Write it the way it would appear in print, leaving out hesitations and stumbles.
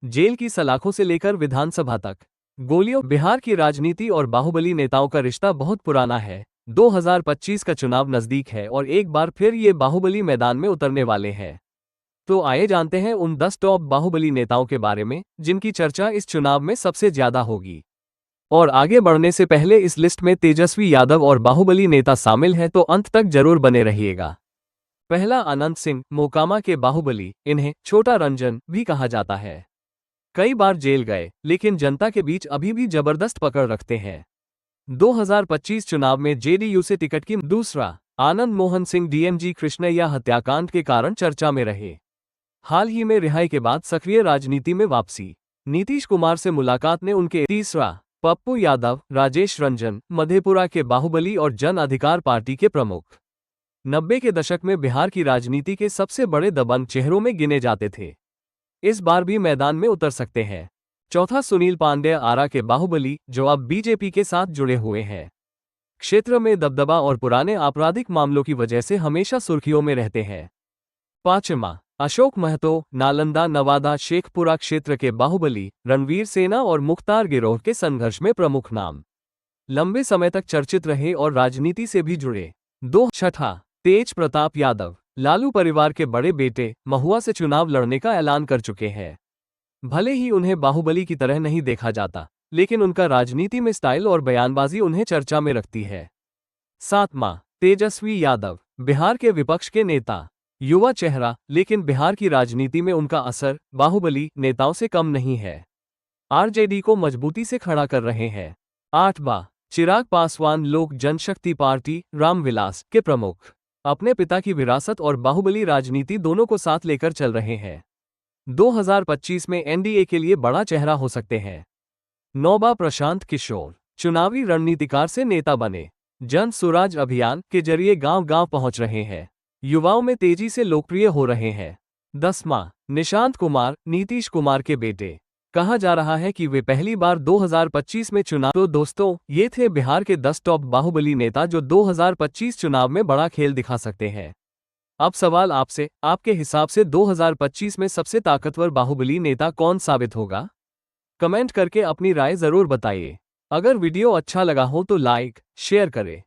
Jail की सलाखों से लेकर विधानसभा तक गोलियों। बिहार की राजनीति और बाहुबली नेताओं का रिश्ता बहुत पुराना है। 2025 का चुनाव नजदीक है और एक बार फिर ये बाहुबली मैदान में उतरने वाले हैं। तो आइए जानते हैं उन 10 टॉप बाहुबली नेताओं के बारे में जिनकी चर्चा इस चुनाव में सबसे ज्यादा होगी। और आगे बढ़ने से पहले इस लिस्ट में तेजस्वी यादव और बाहुबली नेता शामिल हैं, तो अंत तक जरूर बने रहिएगा। पहला, अनंत सिंह, मोकामा के बाहुबली। इन्हें छोटा रंजन भी कहा जाता है। कई बार जेल गए, लेकिन जनता के बीच अभी भी जबरदस्त पकड़ रखते हैं। 2025 चुनाव में जेडीयू से टिकट की। दूसरा, आनंद मोहन सिंह, डीएमजी कृष्णैया हत्याकांड के कारण चर्चा में रहे। हाल ही में रिहाई के बाद सक्रिय राजनीति में वापसी। नीतीश कुमार से मुलाकात ने उनके। तीसरा, पप्पू यादव, राजेश रंजन, मधेपुरा के बाहुबली और जन अधिकार पार्टी के प्रमुख। 90 के दशक में बिहार की राजनीति के सबसे बड़े दबंग चेहरों में गिने जाते थे। इस बार भी मैदान में उतर सकते हैं। चौथा, सुनील पांडेय, आरा के बाहुबली, जो अब बीजेपी के साथ जुड़े हुए हैं। क्षेत्र में दबदबा और पुराने आपराधिक मामलों की वजह से हमेशा सुर्खियों में रहते हैं। पांचवा, अशोक महतो, नालंदा, नवादा, शेखपुरा क्षेत्र के बाहुबली, रणवीर सेना और मुख्तार गिरोह के संघर्ष में प्रमुख नाम। लंबे समय तक चर्चित रहे और राजनीति से भी जुड़े। छठा, तेज प्रताप यादव, लालू परिवार के बड़े बेटे, महुआ से चुनाव लड़ने का ऐलान कर चुके हैं। भले ही उन्हें बाहुबली की तरह नहीं देखा जाता, लेकिन उनका राजनीति में स्टाइल और बयानबाजी उन्हें चर्चा में रखती है। सातवां, तेजस्वी यादव, बिहार के विपक्ष के नेता। युवा चेहरा, लेकिन बिहार की राजनीति में उनका असर बाहुबली नेताओं से कम नहीं है। आरजेडी को मजबूती से खड़ा कर रहे हैं। आठवां, चिराग पासवान, लोक जनशक्ति पार्टी, रामविलास के प्रमुख। अपने पिता की विरासत और बाहुबली राजनीति दोनों को साथ लेकर चल रहे हैं। 2025 में एनडीए के लिए बड़ा चेहरा हो सकते हैं। नौवां, प्रशांत किशोर, चुनावी रणनीतिकार से नेता बने। जन स्वराज अभियान के जरिए गांव-गांव पहुंच रहे हैं। युवाओं में तेजी से लोकप्रिय हो रहे हैं। 10वां, निशांत कुमार, नीतीश कुमार के बेटे। कहा जा रहा है कि वे पहली बार 2025 में चुनाव। तो दोस्तों, ये थे बिहार के 10 टॉप बाहुबली नेता जो 2025 चुनाव में बड़ा खेल दिखा सकते हैं। अब सवाल आपसे, आपके हिसाब से 2025 में सबसे ताकतवर बाहुबली नेता कौन साबित होगा? कमेंट करके अपनी राय जरूर बताइए। अगर वीडियो अच्छा लगा हो तो लाइक, शेयर करें।